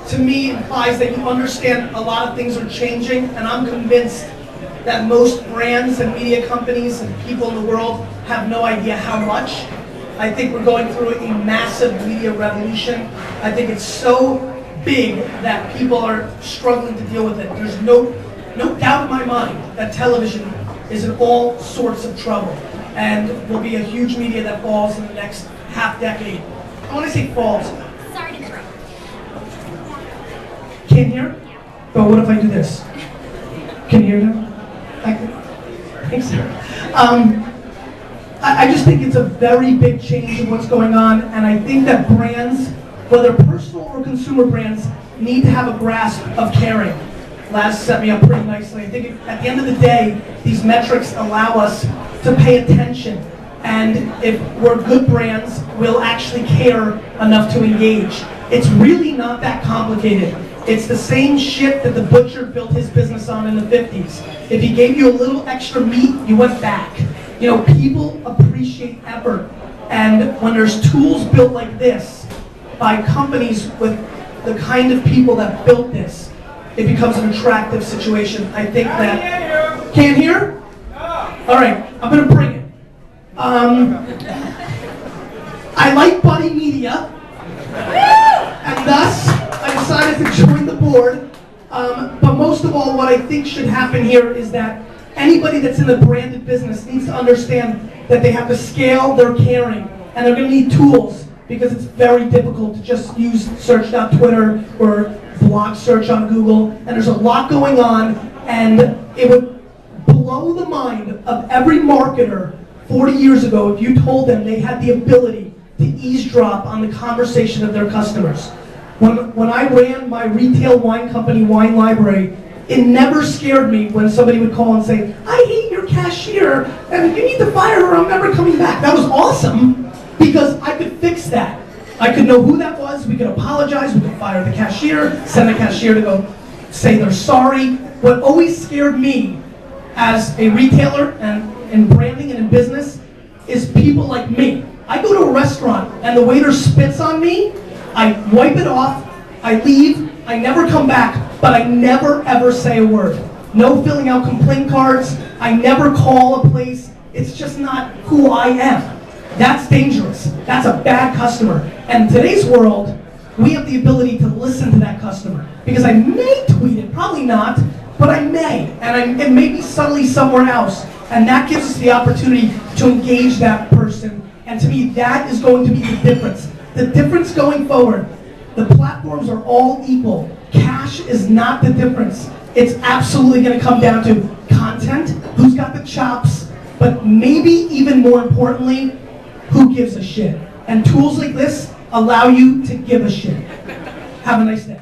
to me implies that you understand a lot of things are changing, and I'm convinced that most brands and media companies and people in the world have no idea how much. I think we're going through a massive media revolution. I think it's so big that people are struggling to deal with it. There's no doubt in my mind that television is in all sorts of trouble and will be a huge media that falls in the next half decade. I want to say falls. Sorry to interrupt. Can't hear? But what if I do this? Can you hear now? Thanks, sir. I just think it's a very big change in what's going on, and I think that brands, whether personal or consumer brands, need to have a grasp of caring. Laz set me up pretty nicely. I think at the end of the day, these metrics allow us to pay attention, and if we're good brands, we'll actually care enough to engage. It's really not that complicated. It's the same shit that the butcher built his business on in the 50s. If he gave you a little extra meat, you went back. You know, people appreciate effort. And when there's tools built like this by companies with the kind of people that built this, it becomes an attractive situation. I think that... Can't hear? All right, I'm going to bring it. I like Buddy Media, and thus I decided to join the board. But most of all, what I think should happen here is that anybody that's in the branded business needs to understand that they have to scale their caring, and they're going to need tools, because it's very difficult to just use search.twitter or blog search on Google, and there's a lot going on, and it would blow the mind of every marketer 40 years ago if you told them they had the ability to eavesdrop on the conversation of their customers. When I ran my retail wine company, Wine Library, it never scared me when somebody would call and say, I hate your cashier, and you need to fire her, I'm never coming back. That was awesome, because I could fix that. I could know who that was, we could apologize, we could fire the cashier, send the cashier to go say they're sorry. What always scared me as a retailer and in branding and in business is people like me. I go to a restaurant and the waiter spits on me, I wipe it off, I leave, I never come back, but I never ever say a word. No filling out complaint cards, I never call a place, it's just not who I am. That's dangerous, that's a bad customer. And in today's world, we have the ability to listen to that customer. Because I may tweet it, probably not, but I may. And it may be subtly somewhere else. And that gives us the opportunity to engage that person. And to me, that is going to be the difference. The difference going forward, the platforms are all equal. Cash is not the difference. It's absolutely going to come down to content, who's got the chops, but maybe even more importantly, who gives a shit. And tools like this allow you to give a shit. Have a nice day.